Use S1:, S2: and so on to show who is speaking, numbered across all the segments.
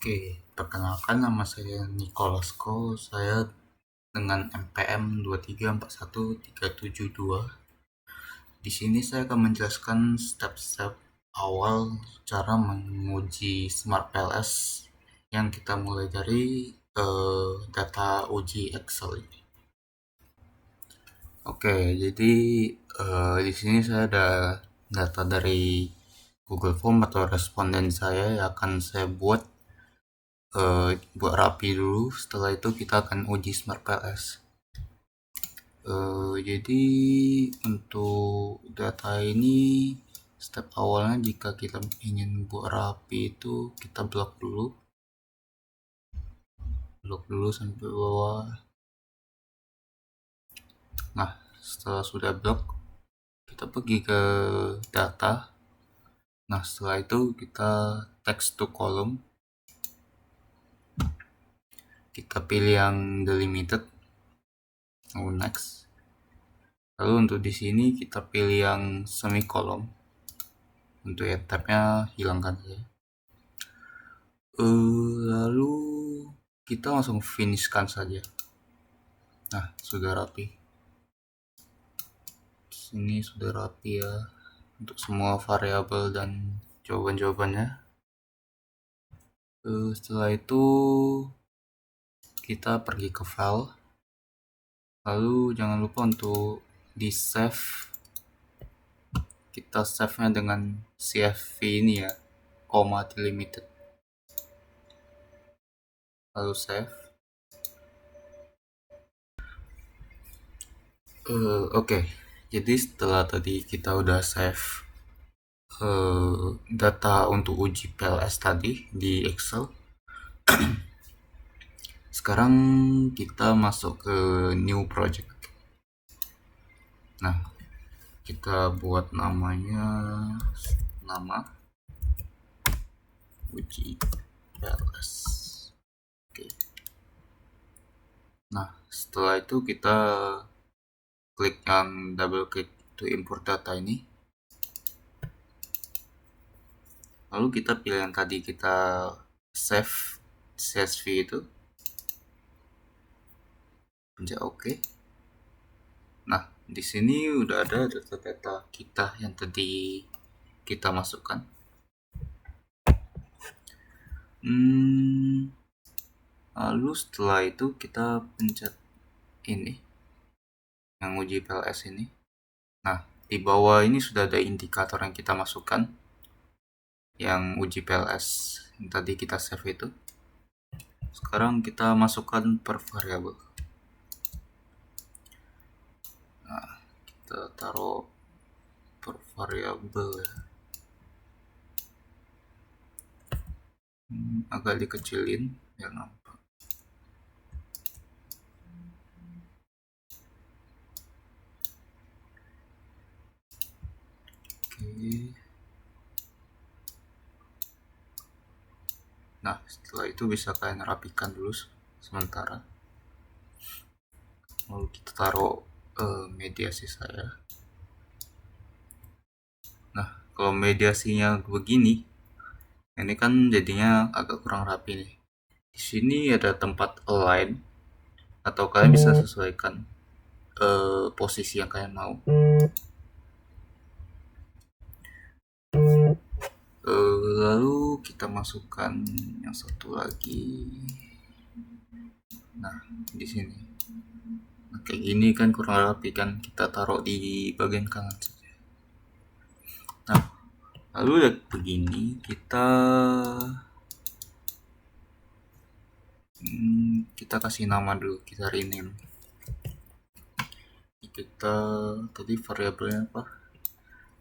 S1: Oke, perkenalkan nama saya Nicholas Ko. Saya dengan NPM 2341372. Di sini saya akan menjelaskan step-step awal cara menguji Smart PLS yang kita mulai dari data uji Excel ini. Oke, jadi di sini saya ada data dari Google Form atau responden saya yang akan saya buat rapi dulu. Setelah itu kita akan uji Smart PLS. Jadi untuk data ini step awalnya jika kita ingin buat rapi itu kita blok dulu sampai bawah. Nah, setelah sudah blok kita pergi ke data. Nah, setelah itu kita text to column, kita pilih yang delimited, lalu next. Lalu untuk di sini kita pilih yang semicolon. Untuk yang tabnya hilangkan saja. Lalu kita langsung finishkan saja. Nah, sudah rapi. Sini sudah rapi ya untuk semua variabel dan jawaban-jawabannya. Setelah itu kita pergi ke file. Lalu jangan lupa untuk di save. Kita save-nya dengan CSV ini ya, koma delimited. Lalu save. Oke. Jadi setelah tadi kita udah save data untuk uji PLS tadi di Excel, sekarang kita masuk ke new project. Nah, kita buat nama uji PLS. Oke. Nah, setelah itu kita klik yang double click to import data ini. Lalu kita pilih yang tadi kita save CSV itu. Pencet OK. Nah, di sini udah ada data-data kita yang tadi kita masukkan. Lalu setelah itu kita pencet ini yang uji PLS ini. Nah, di bawah ini sudah ada indikator yang kita masukkan yang uji PLS yang tadi kita save itu. Sekarang kita masukkan per variabel. Nah, kita taruh per variabel ya. Agak dikecilin biar nampak. Oke. Nah, setelah itu bisa kalian rapikan dulu sementara. Lalu kita taruh mediasi saya. Nah, kalau mediasinya begini, ini kan jadinya agak kurang rapi nih. Di sini ada tempat align, atau kalian bisa sesuaikan posisi yang kalian mau. Lalu kita masukkan yang satu lagi. Nah, di sini. Nah, kayak gini kan kurang rapi kan, kita taruh di bagian kanan saja. Nah, lalu udah begini kita kasih nama dulu, kita rename. Kita tadi variabelnya apa?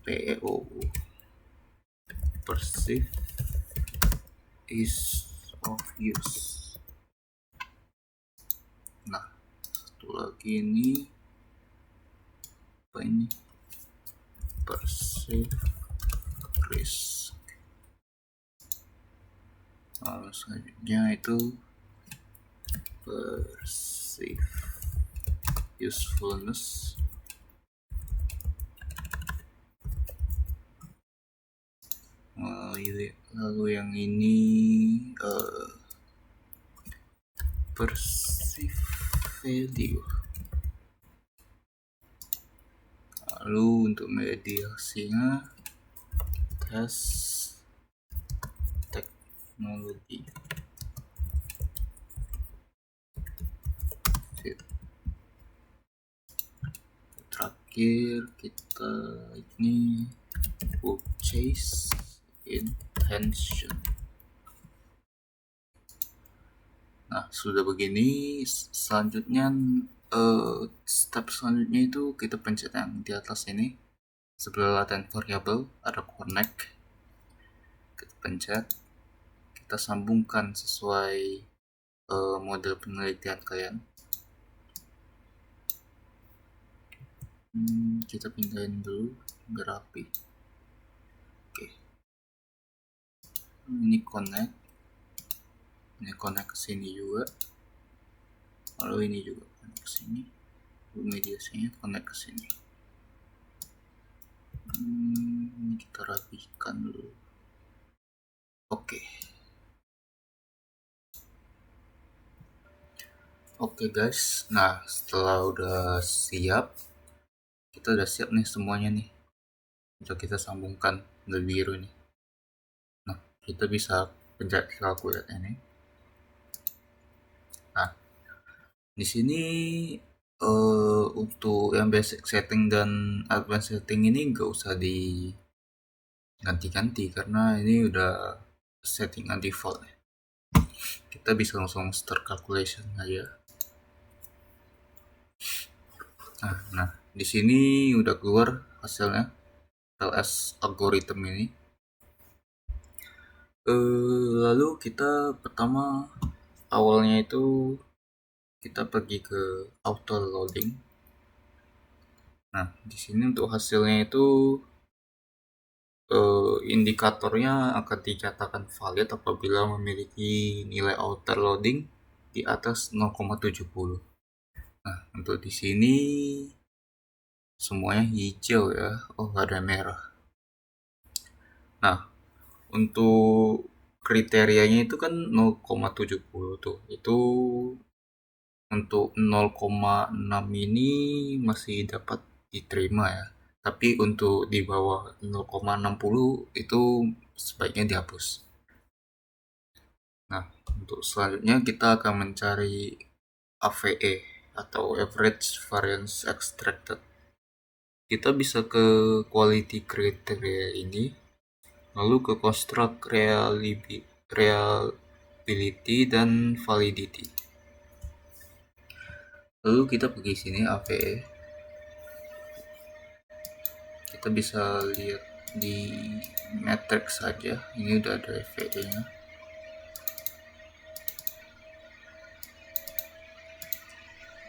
S1: PEO, perceive is of use. Nah, satu lagi ini apa ini? Perceive risk. Lalu selanjutnya itu perceive usefulness. Lalu yang ini perceive value. Lalu untuk mediasinya tes teknologi. Terakhir kita ini purchase intention. Nah, sudah begini, selanjutnya step selanjutnya itu kita pencet yang di atas ini. Sebelah latent variable ada connect. Kita pencet, kita sambungkan sesuai model penelitian kalian. Kita pindahin dulu biar rapi. Oke. Ini connect ke sini juga. Lalu ini juga connect ke sini. Lalu mediasinya connect ke sini. Ini kita rapikan dulu. Oke guys, nah setelah udah siap, kita udah siap nih semuanya nih untuk kita sambungkan udah biru nih. Nah, kita bisa pencet kalkulator ini. Nah, di sini untuk yang basic setting dan advanced setting ini nggak usah diganti-ganti karena ini udah settingan default. Kita bisa langsung start calculation aja. Nah, di sini udah keluar hasilnya LS algorithm ini. Lalu kita pertama awalnya itu kita pergi ke auto loading. Nah, di sini untuk hasilnya itu indikatornya akan dinyatakan valid apabila memiliki nilai outer loading di atas 0,70. Nah, untuk di sini semuanya hijau ya. Oh, ada merah. Nah, untuk kriterianya itu kan 0,70 tuh. Itu untuk 0,6 ini masih dapat diterima ya. Tapi untuk di bawah 0,60 itu sebaiknya dihapus. Nah, untuk selanjutnya kita akan mencari AVE atau Average Variance Extracted. Kita bisa ke quality criteria ini, lalu ke construct reliability dan validity. Lalu kita pergi sini AVE. Kita bisa lihat di matrix saja. Ini udah ada AVE-nya.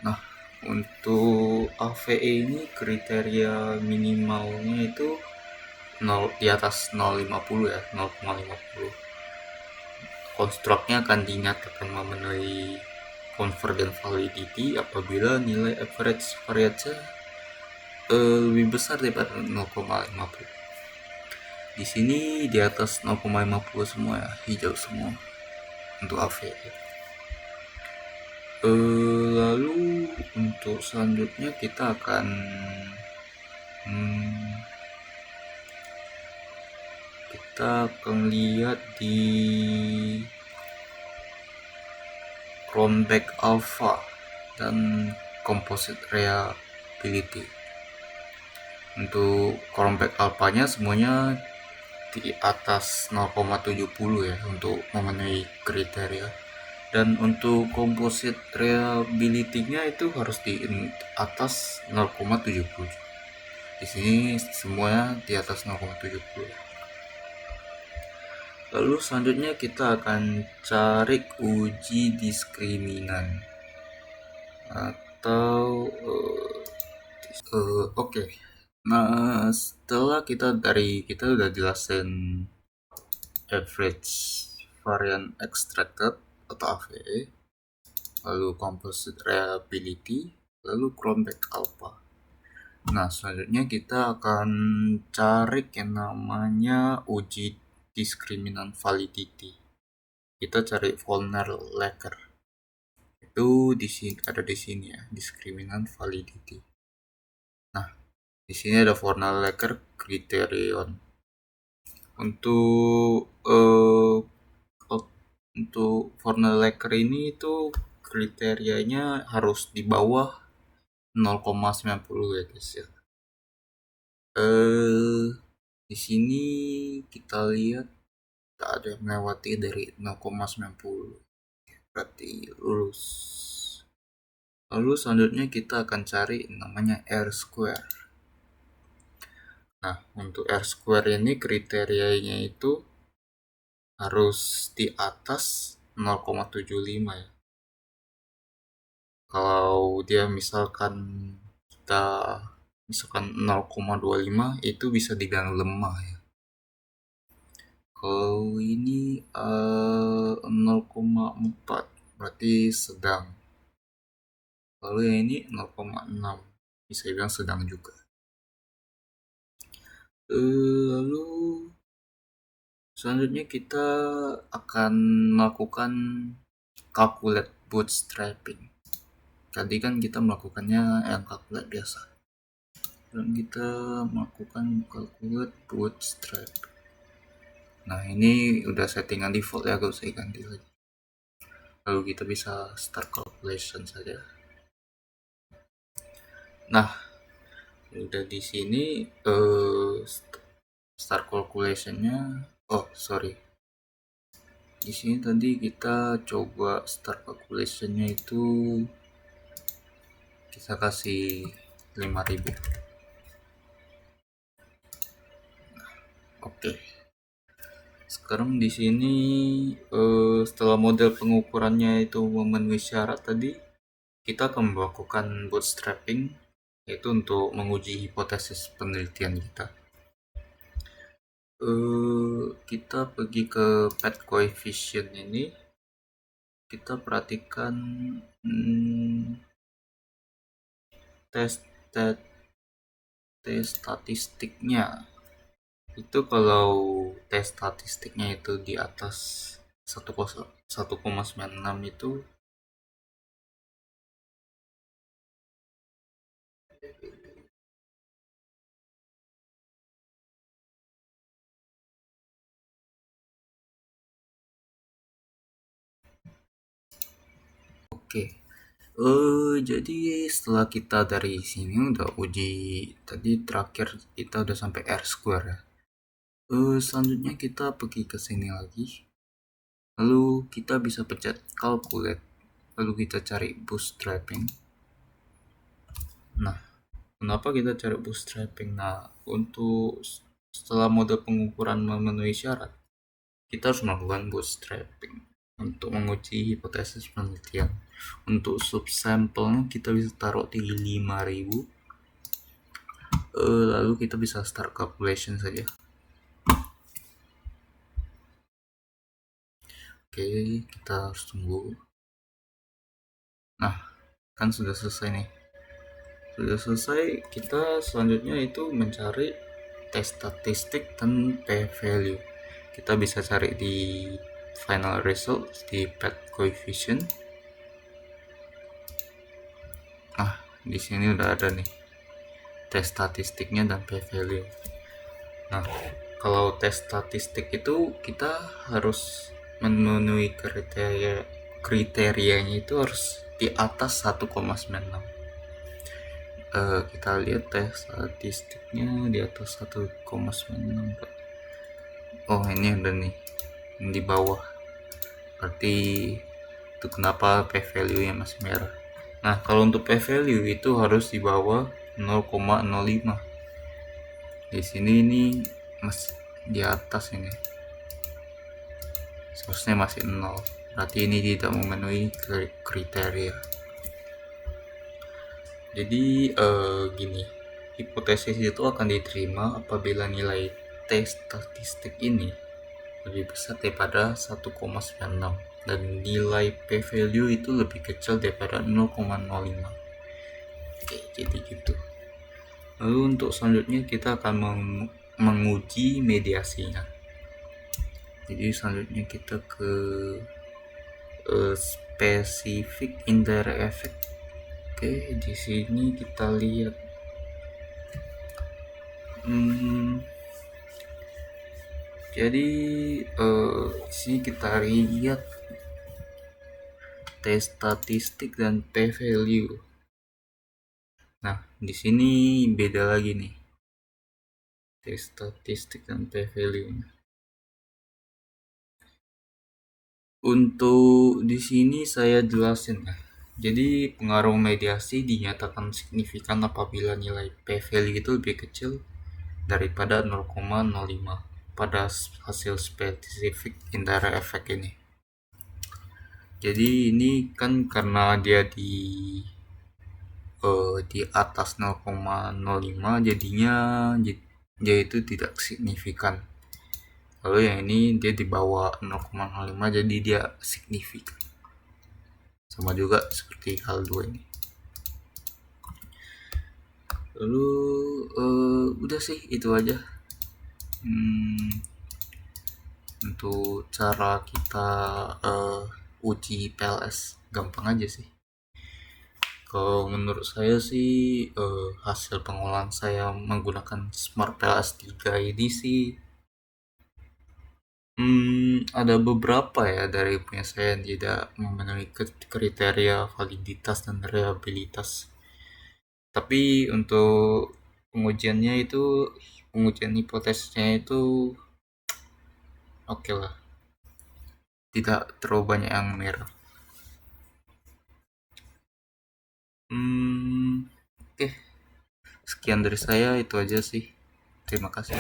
S1: Nah, untuk AVE ini kriteria minimalnya itu 0 di atas 0,50 ya, 0,50. Konstruknya akan dinyatakan memenuhi confident validity apabila nilai average variance lebih besar daripada 0,50. Di sini di atas 0,50 semua ya, hijau semua untuk AVE. Lalu untuk selanjutnya kita akan lihat di Cronbach Alpha dan Composite Reliability. Untuk Cronbach Alpha-nya semuanya di atas 0,70 ya untuk memenuhi kriteria. Dan untuk Composite Reliability-nya itu harus di atas 0,70. Di sini semuanya di atas 0,70. Lalu selanjutnya kita akan cari uji diskriminan atau oke. Nah, setelah kita udah jelasin average variant extracted atau AVE, lalu composite reliability, lalu Cronbach alpha. Nah, selanjutnya kita akan cari yang namanya uji diskriminan validity. Kita cari Vollner Laker. itu di sini ada di sini ya, discriminant validity. Nah, di sini ada Vonnegut criterion. Untuk Vonnegut ini itu kriterianya harus di bawah 0,90 ya guys ya. Di sini kita lihat tak ada yang melewati dari 0,90, berarti lulus. Lalu selanjutnya kita akan cari namanya R square. Nah, untuk R square ini kriterianya itu harus di atas 0,75 ya. Kalau dia misalkan 0,25 itu bisa dibilang lemah ya. Kalau ini 0,4 berarti sedang. Lalu yang ini 0,6 bisa dibilang sedang juga. Lalu selanjutnya kita akan melakukan calculate bootstrapping. Tadi kan kita melakukannya yang calculate biasa. Dan kita melakukan calculate bootstrapping. Nah, ini udah settingan default ya, gak usah ganti lagi. Lalu kita bisa start calculation saja. Nah, udah di sini start calculationnya. Oh, sorry. Di sini tadi kita coba start calculationnya itu kita kasih 5.000. Oke. Sekarang di sini setelah model pengukurannya itu memenuhi syarat tadi, kita akan melakukan bootstrapping, yaitu untuk menguji hipotesis penelitian kita. Kita pergi ke path coefficient ini, kita perhatikan tes statistiknya. Itu kalau tes statistiknya itu di atas 1,96 itu oke. Jadi setelah kita dari sini udah uji tadi, terakhir kita udah sampai R square ya. Selanjutnya kita pergi ke sini lagi. Lalu kita bisa pencet calculate. Lalu kita cari bootstrapping. Nah, kenapa kita cari bootstrapping? Nah, untuk setelah mode pengukuran memenuhi syarat, kita harus melakukan bootstrapping untuk menguji hipotesis penelitian. Untuk subsampelnya kita bisa taruh di 5.000. Lalu kita bisa start calculation saja. Oke, kita harus tunggu. Nah, kan sudah selesai nih. Sudah selesai, kita selanjutnya itu mencari tes statistik dan p-value. Kita bisa cari di final result di path coefficient. Nah, di sini udah ada nih tes statistiknya dan p-value. Nah, kalau tes statistik itu kita harus memenuhi kriterianya itu harus di atas 1,96. Kita lihat tes statistiknya di atas 1,96. Oh, ini ada nih di bawah, berarti itu kenapa p-value nya masih merah. Nah, kalau untuk p-value itu harus di bawah 0,05. Di sini ini masih di atas, ini seharusnya masih 0, berarti ini tidak memenuhi kriteria. Jadi gini, hipotesis itu akan diterima apabila nilai tes statistik ini lebih besar daripada 1,96 dan nilai p-value itu lebih kecil daripada 0,05. Oke, jadi gitu. Lalu untuk selanjutnya kita akan menguji mediasinya. Jadi selanjutnya kita ke specific indirect effect. Oke, di sini kita lihat. Jadi di sini kita lihat T statistik dan P value. Nah, di sini beda lagi nih. T statistik dan P value. Untuk di sini saya jelasin ya. Jadi pengaruh mediasi dinyatakan signifikan apabila nilai P value itu lebih kecil daripada 0,05 pada hasil spesifik indirect effect ini. Jadi ini kan karena dia di atas 0,05 jadinya dia itu tidak signifikan. Lalu yang ini dia di bawah 0,05 jadi dia signifikan. Sama juga seperti hal 2 ini. Lalu udah sih itu aja. Untuk cara kita uji PLS gampang aja sih. Kalau menurut saya sih hasil pengolahan saya menggunakan Smart PLS 3 ini sih ada beberapa ya dari punya saya yang tidak memenuhi kriteria validitas dan reliabilitas. Tapi untuk pengujian hipotesisnya itu oke lah. Tidak terlalu banyak yang merah. Oke. Sekian dari saya, itu aja sih. Terima kasih.